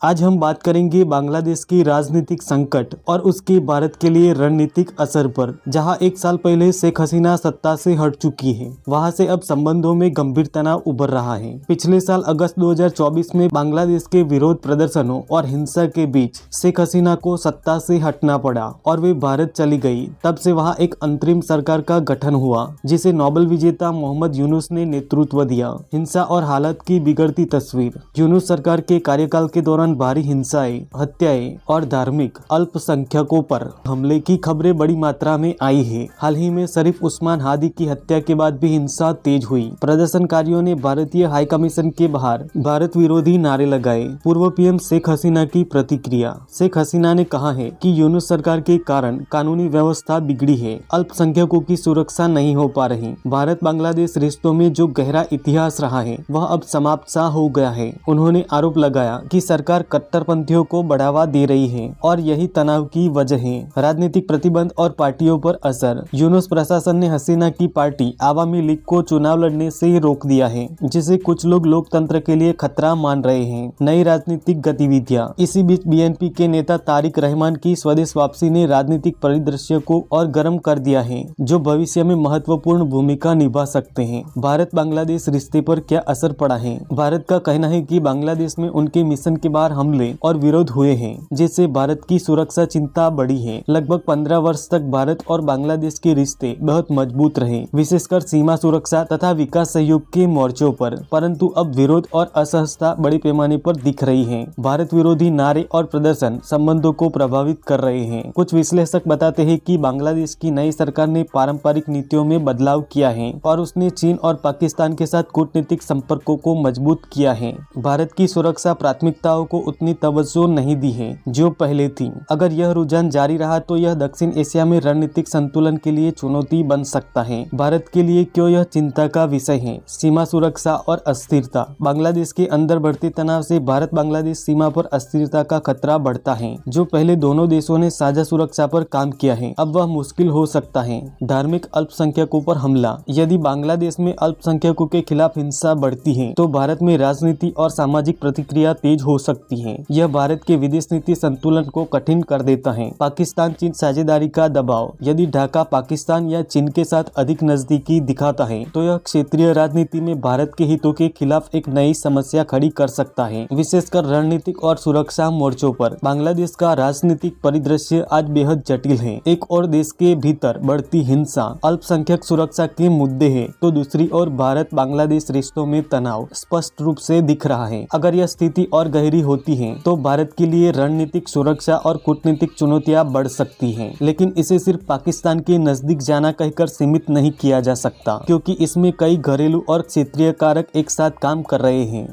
आज हम बात करेंगे बांग्लादेश की राजनीतिक संकट और उसके भारत के लिए रणनीतिक असर पर। जहां एक साल पहले शेख हसीना सत्ता से हट चुकी है, वहां से अब संबंधों में गंभीर तनाव उभर रहा है। पिछले साल अगस्त 2024 में बांग्लादेश के विरोध प्रदर्शनों और हिंसा के बीच शेख हसीना को सत्ता से हटना पड़ा और वे भारत चली गई। तब से वहां एक अंतरिम सरकार का गठन हुआ, जिसे नोबेल विजेता मोहम्मद यूनुस ने नेतृत्व दिया। हिंसा और हालत की बिगड़ती तस्वीर। यूनुस सरकार के कार्यकाल के दौरान भारी हिंसाएं, हत्याएं और धार्मिक अल्पसंख्यकों पर हमले की खबरें बड़ी मात्रा में आई है। हाल ही में शरीफ उस्मान हादी की हत्या के बाद भी हिंसा तेज हुई। प्रदर्शनकारियों ने भारतीय हाई कमीशन के बाहर भारत विरोधी नारे लगाए। पूर्व पीएम शेख हसीना की प्रतिक्रिया। शेख हसीना ने कहा है कि यूनुस सरकार के कारण कानूनी व्यवस्था बिगड़ी है, अल्पसंख्यकों की सुरक्षा नहीं हो पा रही। भारत बांग्लादेश रिश्तों में जो गहरा इतिहास रहा है वह अब समाप्त सा हो गया है। उन्होंने आरोप लगाया कि सरकार कट्टरपंथियों को बढ़ावा दे रही है और यही तनाव की वजह है। राजनीतिक प्रतिबंध और पार्टियों पर असर। यूनुस प्रशासन ने हसीना की पार्टी आवामी लीग को चुनाव लड़ने से ही रोक दिया है, जिसे कुछ लोग लोकतंत्र के लिए खतरा मान रहे हैं। नई राजनीतिक गतिविधियां। इसी बीच बीएनपी के नेता तारिक रहमान की स्वदेश वापसी ने राजनीतिक परिदृश्य को और गर्म कर दिया है, जो भविष्य में महत्वपूर्ण भूमिका निभा सकते हैं। भारत बांग्लादेश रिश्ते पर क्या असर पड़ा है? भारत का कहना है कि बांग्लादेश में उनके मिशन के बाहर हमले और विरोध हुए हैं, जिससे भारत की सुरक्षा चिंता बढ़ी है। लगभग 15 वर्ष तक भारत और बांग्लादेश के रिश्ते बहुत मजबूत रहे, विशेषकर सीमा सुरक्षा तथा विकास सहयोग के मोर्चों पर। परंतु अब विरोध और असहजता बड़े पैमाने पर दिख रही है। भारत विरोधी नारे और प्रदर्शन संबंधों को प्रभावित कर रहे हैं। कुछ विश्लेषक बताते हैं कि बांग्लादेश की नई सरकार ने पारंपरिक नीतियों में बदलाव किया है और उसने चीन और पाकिस्तान के साथ कूटनीतिक संपर्कों को मजबूत किया है। भारत की सुरक्षा प्राथमिकताओं को उतनी तवज्जो नहीं दी है जो पहले थी। अगर यह रुझान जारी रहा तो यह दक्षिण एशिया में रणनीतिक संतुलन के लिए चुनौती बन सकता है। भारत के लिए क्यों यह चिंता का विषय है? सीमा सुरक्षा और अस्थिरता। बांग्लादेश के अंदर बढ़ते तनाव से भारत बांग्लादेश सीमा पर अस्थिरता का खतरा बढ़ता है। जो पहले दोनों देशों ने साझा सुरक्षा पर काम किया है, अब वह मुश्किल हो सकता है। धार्मिक अल्पसंख्यकों पर हमला। यदि बांग्लादेश में अल्पसंख्यकों के खिलाफ हिंसा बढ़ती है तो भारत में राजनीति और सामाजिक प्रतिक्रिया तेज हो सकती है। यह भारत के विदेश नीति संतुलन को कठिन कर देता है। पाकिस्तान चीन साझेदारी का दबाव। यदि ढाका पाकिस्तान या चीन के साथ अधिक नजदीकी दिखाता है तो यह क्षेत्रीय राजनीति में भारत के हितों के खिलाफ एक नई समस्या खड़ी कर सकता है, विशेषकर रणनीतिक और सुरक्षा मोर्चों पर। बांग्लादेश का राजनीतिक परिदृश्य आज बेहद जटिल है। एक और देश के भीतर बढ़ती हिंसा, अल्पसंख्यक सुरक्षा के मुद्दे हैं, तो दूसरी ओर भारत बांग्लादेश रिश्तों में तनाव स्पष्ट रूप से दिख रहा है। अगर यह स्थिति और गहरी होती है तो भारत के लिए रणनीतिक सुरक्षा और कूटनीतिक चुनौतियां बढ़ सकती हैं। लेकिन इसे सिर्फ पाकिस्तान के नजदीक जाना कहकर सीमित नहीं किया जा सकता, क्योंकि इसमें कई घरेलू और क्षेत्रीय कारक एक साथ काम कर रहे हैं।